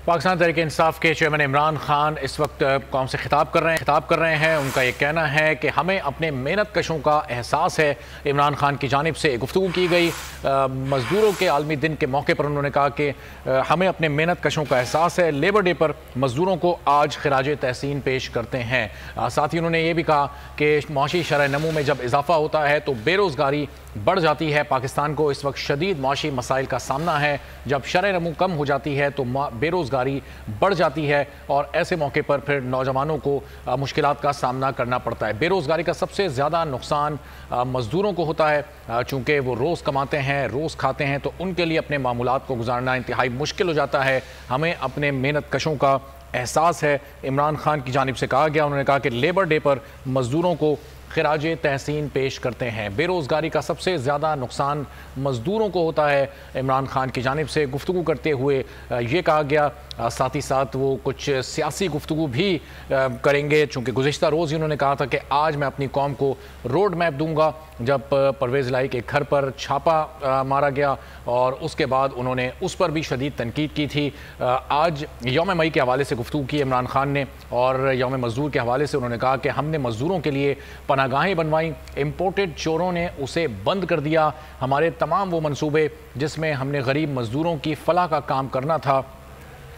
पाकिस्तान तहरीक इंसाफ के चेयरमैन इमरान खान इस वक्त कौम से खिताब कर रहे हैं। उनका ये कहना है कि हमें अपने मेहनत कशों का एहसास है। इमरान खान की जानिब से गुफ्तगू की गई मज़दूरों के आलमी दिन के मौके पर उन्होंने कहा कि हमें अपने मेहनत कशों का एहसास है। लेबर डे पर मज़दूरों को आज खिराज तहसीन पेश करते हैं। साथ ही उन्होंने ये भी कहा कि माशी शरह नमू में जब इजाफा होता है तो बेरोज़गारी बढ़ जाती है। पाकिस्तान को इस वक्त शदीद माशी मसाइल का सामना है। जब शरह नमू कम हो जाती है तो बेरोज़गारी बढ़ जाती है और ऐसे मौके पर फिर नौजवानों को मुश्किलात का सामना करना पड़ता है। बेरोज़गारी का सबसे ज़्यादा नुकसान मज़दूरों को होता है, चूँकि वो रोज़ कमाते हैं, रोज़ खाते हैं, तो उनके लिए अपने मामूलात को गुजारना इंतहाई मुश्किल हो जाता है। हमें अपने मेहनत कशों का एहसास है, इमरान खान की जानिब से कहा गया। उन्होंने कहा कि लेबर डे पर मज़दूरों को खिराज तहसीन पेश करते हैं। बेरोज़गारी का सबसे ज़्यादा नुकसान मज़दूरों को होता है, इमरान खान की जानिब से गुफ्तगू करते हुए ये कहा गया। साथ ही साथ वो कुछ सियासी गुफ्तगू भी करेंगे, चूँकि गुज़िश्ता रोज़ ही उन्होंने कहा था कि आज मैं अपनी कौम को रोड मैप दूंगा। जब परवेज़ लाई के घर पर छापा मारा गया और उसके बाद उन्होंने उस पर भी शदीद तनकीद की थी। आज यौम मई के हवाले से गुफ्तगू की इमरान खान ने और यौम मज़दूर के हवाले से उन्होंने कहा कि हमने मज़दूरों के लिए पनागाहें बनवाई, इम्पोर्टेड चोरों ने उसे बंद कर दिया। हमारे तमाम वो मंसूबे जिसमें हमने गरीब मज़दूरों की फलाह का काम करना था,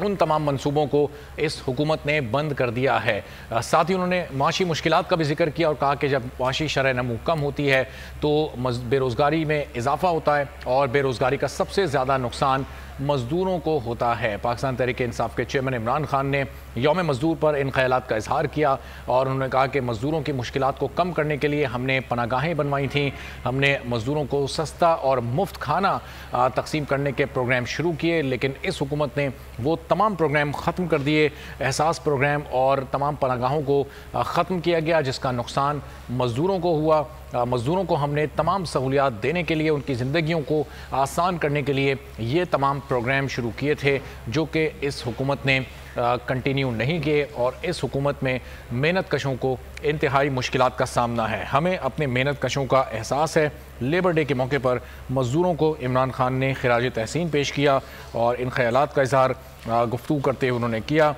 उन तमाम मंसूबों को इस हुकूमत ने बंद कर दिया है। साथ ही उन्होंने माशी मुश्किलात का भी जिक्र किया और कहा कि जब माशी शरह नमू कम होती है तो बेरोज़गारी में इजाफा होता है और बेरोज़गारी का सबसे ज़्यादा नुकसान मज़दूरों को होता है। पाकिस्तान तहरीक इंसाफ के चेयरमैन इमरान खान ने यौम मज़दूर पर इन ख्यालात का इजहार किया और उन्होंने कहा कि मज़दूरों की मुश्किलात को कम करने के लिए हमने पनागाहें बनवाई थीं, हमने मज़दूरों को सस्ता और मुफ्त खाना तकसीम करने के प्रोग्राम शुरू किए, लेकिन इस हुकूमत ने वो तमाम प्रोग्राम ख़त्म कर दिए। एहसास प्रोग्राम और तमाम पनागाहों को ख़त्म किया गया, जिसका नुकसान मज़दूरों को हुआ। मज़दूरों को हमने तमाम सहूलियात देने के लिए, उनकी ज़िंदगियों को आसान करने के लिए ये तमाम प्रोग्राम शुरू किए थे, जो कि इस हुकूमत ने कंटिन्यू नहीं किए और इस हुकूमत में मेहनत कशों को इंतहाई मुश्किलात का सामना है। हमें अपने मेहनत कशों का एहसास है। लेबर डे के मौके पर मज़दूरों को इमरान खान ने खिराज तहसीन पेश किया और इन ख्यालात का इजहार गुफ्तगू करते हुए उन्होंने किया।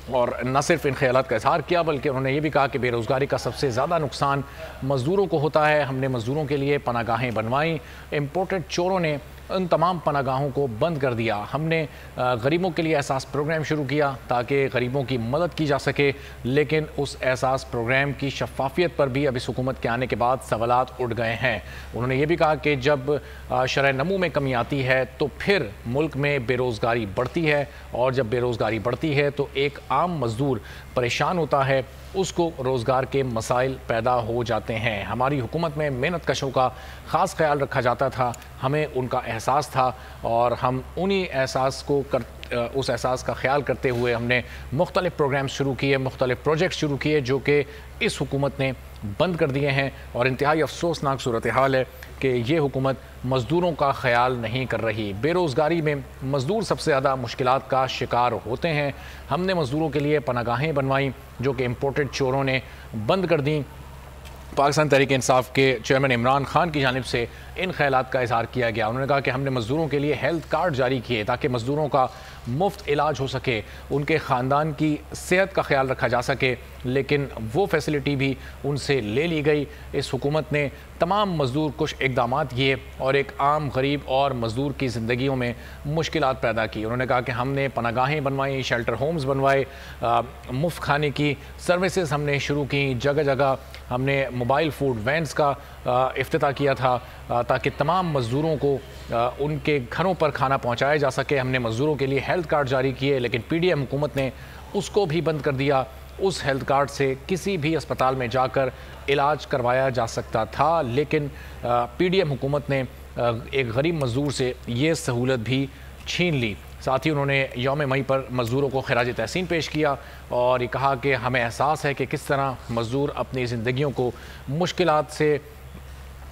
और न सिर्फ इन ख्यालात का इजहार किया बल्कि उन्होंने ये भी कहा कि बेरोज़गारी का सबसे ज़्यादा नुकसान मज़दूरों को होता है। हमने मज़दूरों के लिए पनागाहें बनवाई, इम्पोर्टेड चोरों ने उन तमाम पनागाहों को बंद कर दिया। हमने गरीबों के लिए एहसास प्रोग्राम शुरू किया ताकि गरीबों की मदद की जा सके, लेकिन उस एहसास प्रोग्राम की शफाफियत पर भी अब इस हुकूमत के आने के बाद सवालात उठ गए हैं। उन्होंने ये भी कहा कि जब शरह नमू में कमी आती है तो फिर मुल्क में बेरोज़गारी बढ़ती है और जब बेरोज़गारी बढ़ती है तो एक आम मज़दूर परेशान होता है, उसको रोज़गार के मसाइल पैदा हो जाते हैं। हमारी हुकूमत में मेहनत कशों का ख़ास ख्याल रखा जाता था, हमें उनका एहसास था और हम उन्हीं एहसास को उस एहसास का ख्याल करते हुए हमने मुख्तलिफ़ प्रोग्राम शुरू किए, मुख्तलिफ़ प्रोजेक्ट शुरू किए, जो कि इस हुकूमत ने बंद कर दिए हैं। और इंतहाई अफसोसनाक सूरत हाल है कि ये हुकूमत मज़दूरों का ख्याल नहीं कर रही। बेरोज़गारी में मज़दूर सबसे ज़्यादा मुश्किलात का शिकार होते हैं। हमने मज़दूरों के लिए पनागाहें बनवाई जो कि इम्पोर्टेड चोरों ने बंद कर दी। पाकिस्तान तहरीक इंसाफ के चेयरमैन इमरान खान की जानिब से इन ख्यालात का इजहार किया गया। उन्होंने कहा कि हमने मज़दूरों के लिए हेल्थ कार्ड जारी किए ताकि मज़दूरों का मुफ्त इलाज हो सके, उनके ख़ानदान की सेहत का ख्याल रखा जा सके, लेकिन वो फैसिलिटी भी उनसे ले ली गई। इस हुकूमत ने तमाम मज़दूर कुछ इक़दाम किए और एक आम गरीब और मज़दूर की ज़िंदगियों में मुश्किलात पैदा की। उन्होंने कहा कि हमने पनागाहें बनवाई, शेल्टर होम्स बनवाए, मुफ्त खाने की सर्विसेज हमने शुरू की, जगह जगह हमने मोबाइल फूड वैन्स का इफ्तिताह किया था ताकि तमाम मज़दूरों को उनके घरों पर खाना पहुंचाया जा सके। हमने मज़दूरों के लिए हेल्थ कार्ड जारी किए, लेकिन PDM हुकूमत ने उसको भी बंद कर दिया। उस हेल्थ कार्ड से किसी भी अस्पताल में जाकर इलाज करवाया जा सकता था, लेकिन PDM हुकूमत ने एक गरीब मज़दूर से ये सहूलत भी छीन ली। साथ ही उन्होंने यौम मई पर मज़दूरों को खिराज तहसीन पेश किया और ये कहा कि हमें एहसास है कि किस तरह मज़दूर अपनी ज़िंदगियों को मुश्किलात से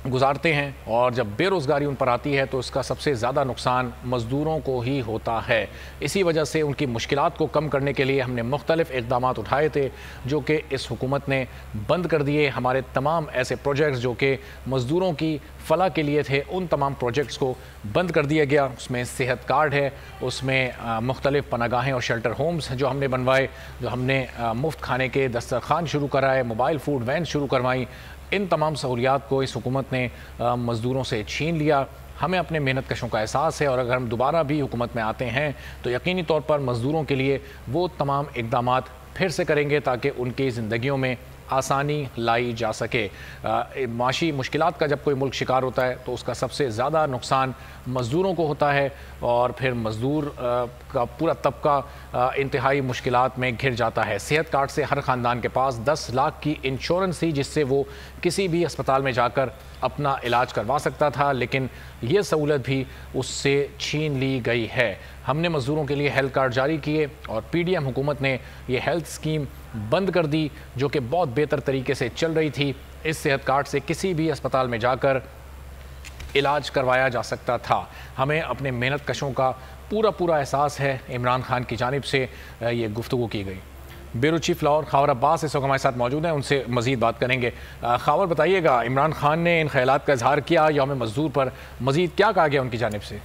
गुजारते हैं, और जब बेरोज़गारी उन पर आती है तो इसका सबसे ज़्यादा नुकसान मज़दूरों को ही होता है। इसी वजह से उनकी मुश्किलात को कम करने के लिए हमने मुख्तलिफ़ इक़दाम उठाए थे, जो कि इस हुकूमत ने बंद कर दिए। हमारे तमाम ऐसे प्रोजेक्ट्स जो कि मज़दूरों की फ़लाह के लिए थे, उन तमाम प्रोजेक्ट्स को बंद कर दिया गया। उसमें सेहत कार्ड है, उसमें मुख्तलिफ़ पनागाहें और शेल्टर होम्स जो हमने बनवाए, जो हमने मुफ्त खाने के दस्तरखान शुरू कराए, मोबाइल फ़ूड वैन शुरू करवाई। इन तमाम सहूलियात को इस हुकूमत ने मज़दूरों से छीन लिया। हमें अपने मेहनत कशों का एहसास है, और अगर हम दोबारा भी हुकूमत में आते हैं तो यकीनी तौर पर मज़दूरों के लिए वो तमाम इक़दामात फिर से करेंगे ताकि उनकी ज़िंदगियों में आसानी लाई जा सके। माशी मुश्किलात का जब कोई मुल्क शिकार होता है तो उसका सबसे ज़्यादा नुकसान मज़दूरों को होता है, और फिर मज़दूर का पूरा तबका इंतहाई मुश्किलात में घिर जाता है। सेहत कार्ड से हर ख़ानदान के पास 10 लाख की इंश्योरेंस थी, जिससे वो किसी भी अस्पताल में जाकर अपना इलाज करवा सकता था, लेकिन ये सहूलत भी उससे छीन ली गई है। हमने मज़दूरों के लिए हेल्थ कार्ड जारी किए, और PDM हुकूमत ने ये हेल्थ स्कीम बंद कर दी, जो कि बहुत बेहतर तरीके से चल रही थी। इस सेहत कार्ड से किसी भी अस्पताल में जाकर इलाज करवाया जा सकता था। हमें अपने मेहनत कशों का पूरा एहसास है। इमरान खान की जानिब से ये गुफ्तगू की गई। ब्यूरो चीफ लाहौर खावर अब्बास इस वक्त हमारे साथ मौजूद हैं, उनसे मज़ीद बात करेंगे। खावर, बताइएगा, इमरान खान ने इन ख्यालात का इजहार किया यौम मज़दूर पर, मज़ीद क्या कहा गया उनकी जानिब से?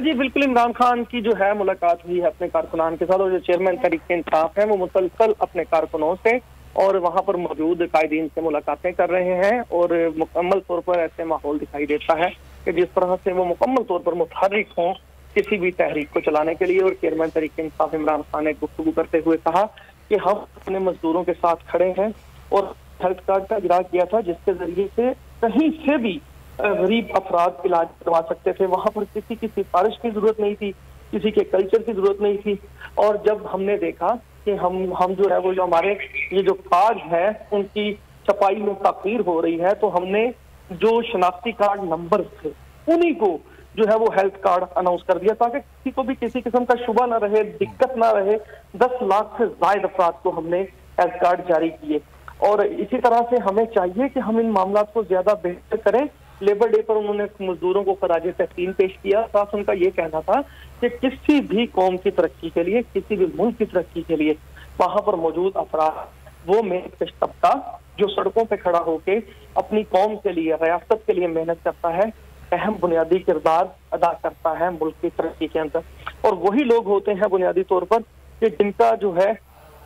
जी बिल्कुल, इमरान खान की जो है मुलाकात हुई है अपने कारकुनान के साथ, और जो चेयरमैन तहरीक इंसाफ है वो मुसलसल अपने कारकुनों से और वहाँ पर मौजूद कायदीन से मुलाकातें कर रहे हैं, और मुकम्मल तौर पर ऐसे माहौल दिखाई देता है कि जिस तरह से वो मुकम्मल तौर पर मुतहर्रिक हों किसी भी तहरीक को चलाने के लिए। और चेयरमैन तहरीक इंसाफ इमरान खान ने गुफ्तगू करते हुए कहा कि हम अपने मजदूरों के साथ खड़े हैं, और हेल्थ कार्ड का इजरा किया था जिसके जरिए से कहीं से भी गरीब अफराद इलाज करवा सकते थे। वहां पर किसी की सिफारिश की जरूरत नहीं थी, किसी के कल्चर की जरूरत नहीं थी। और जब हमने देखा कि हम जो है वो जो हमारे ये जो कार्ड है उनकी छपाई में तखरीर हो रही है, तो हमने जो शनाख्ती कार्ड नंबर थे उन्हीं को जो है वो हेल्थ कार्ड अनाउंस कर दिया, ताकि किसी को भी किसी किस्म का शुबा ना रहे, दिक्कत ना रहे। 10 लाख से ज्यादा अफराद को हमने हेल्थ कार्ड जारी किए, और इसी तरह से हमें चाहिए कि हम इन मामला को ज्यादा बेहतर करें। लेबर डे पर उन्होंने मजदूरों को खराज तहसीन पेश किया। साथ उनका ये कहना था कि किसी भी कौम की तरक्की के लिए, किसी भी मुल्क की तरक्की के लिए वहां पर मौजूद अफराद, वो मेहनत तबका जो सड़कों पे खड़ा होके अपनी कौम के लिए, रियासत के लिए मेहनत करता है, अहम बुनियादी किरदार अदा करता है मुल्क की तरक्की के अंदर। और वही लोग होते हैं बुनियादी तौर पर कि जिनका जो है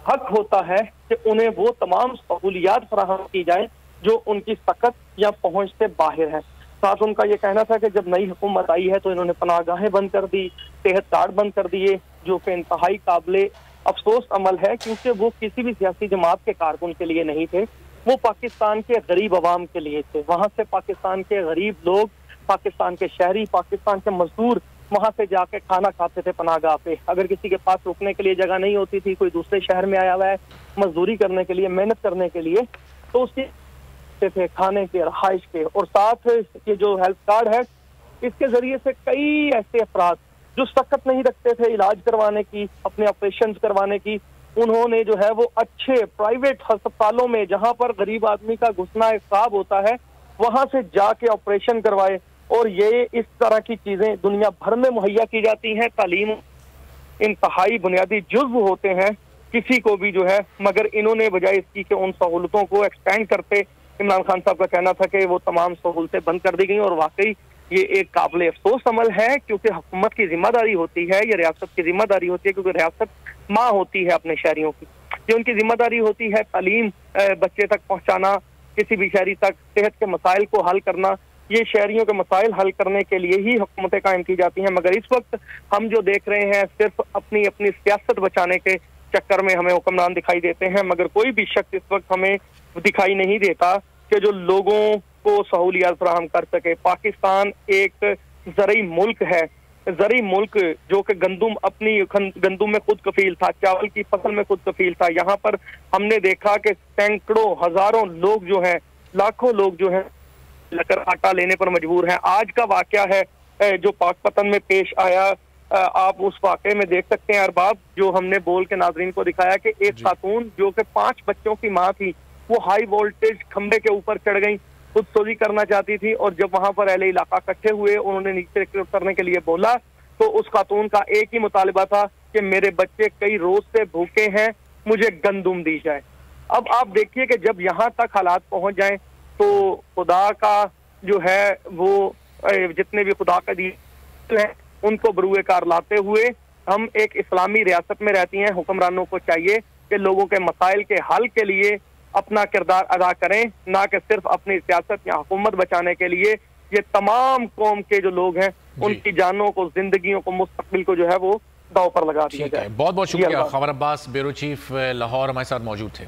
हक होता है कि उन्हें वो तमाम सहूलियात फराहम की जाए जो उनकी सकत या पहुंच से बाहर है। साथ उनका ये कहना था कि जब नई हुकूमत आई है तो इन्होंने पनाहगाहें बंद कर दी, सेहत कार्ड बंद कर दिए, जो कि इंतहाई काबिले अफसोस अमल है, क्योंकि वो किसी भी सियासी जमात के कारकुन के लिए नहीं थे, वो पाकिस्तान के गरीब अवाम के लिए थे। वहां से पाकिस्तान के गरीब लोग, पाकिस्तान के शहरी, पाकिस्तान के मजदूर वहां से जाके खाना खाते थे पनाहगाह पे। अगर किसी के पास रुकने के लिए जगह नहीं होती थी, कोई दूसरे शहर में आया हुआ है मजदूरी करने के लिए, मेहनत करने के लिए, तो उसके थे खाने के, रहाइश के। और साथ ये जो हेल्थ कार्ड है इसके जरिए से कई ऐसे अफराद जो सकत नहीं रखते थे इलाज करवाने की, अपने ऑपरेशन करवाने की, उन्होंने जो है वो अच्छे प्राइवेट अस्पतालों में जहां पर गरीब आदमी का घुसना हिसाब होता है वहां से जाके ऑपरेशन करवाए। और ये इस तरह की चीजें दुनिया भर में मुहैया की जाती हैं। तालीम इंतहाई बुनियादी जुज़्व होते हैं किसी को भी जो है, मगर इन्होंने बजाय इसकी कि उन सहूलतों को एक्सपेंड करते, इमरान खान साहब का कहना था कि वो तमाम सहूलतें बंद कर दी गई। और वाकई ये एक काबिल अफसोस अमल है, क्योंकि हुकूमत की जिम्मेदारी होती है, ये रियासत की जिम्मेदारी होती है, क्योंकि रियासत माँ होती है अपने शहरियों की। ये उनकी जिम्मेदारी होती है तालीम बच्चे तक पहुँचाना, किसी भी शहरी तक सेहत के मसाइल को हल करना। ये शहरियों के मसाइल हल करने के लिए ही हुकूमतें कायम की जाती हैं। मगर इस वक्त हम जो देख रहे हैं सिर्फ अपनी अपनी सियासत बचाने के चक्कर में हमें हुक्मरान दिखाई देते हैं, मगर कोई भी शख्स इस वक्त हमें दिखाई नहीं देता कि जो लोगों को सहूलियात फराहम कर सके। पाकिस्तान एक ज़रई मुल्क है, ज़रई मुल्क जो कि गंदुम में खुद कफील था, चावल की फसल में खुद कफील था। यहाँ पर हमने देखा कि सैकड़ों हजारों लोग जो हैं, लाखों लोग जो हैं लकर आटा लेने पर मजबूर हैं। आज का वाकया है जो पाकपतन में पेश आया, आप उस वाकये में देख सकते हैं अरबाब, जो हमने बोल के नाजरीन को दिखाया कि एक खातून जो कि 5 बच्चों की माँ थी, वो हाई वोल्टेज खंबे के ऊपर चढ़ गई खुदसोजी करना चाहती थी। और जब वहां पर अहले इलाका इकट्ठे हुए, उन्होंने नीचे उतरने के लिए बोला, तो उस खातून का एक ही मुतालिबा था कि मेरे बच्चे कई रोज से भूखे हैं, मुझे गंदुम दी जाए। अब आप देखिए कि जब यहाँ तक हालात पहुंच जाएं तो खुदा का जो है वो जितने भी खुदा का दिए हैं उनको बरूए कार लाते हुए, हम एक इस्लामी रियासत में रहती हैं, हुक्मरानों को चाहिए कि लोगों के मसाइल के हल के लिए अपना किरदार अदा करें, ना कि सिर्फ अपनी सियासत या हुकूमत बचाने के लिए ये तमाम कौम के जो लोग हैं उनकी जानों को, जिंदगियों को, मुस्तकबिल को जो है वो दाव पर लगा दिया जाए। बहुत बहुत शुक्रिया। खबर अब्बास, ब्यूरो चीफ लाहौर हमारे साथ मौजूद थे।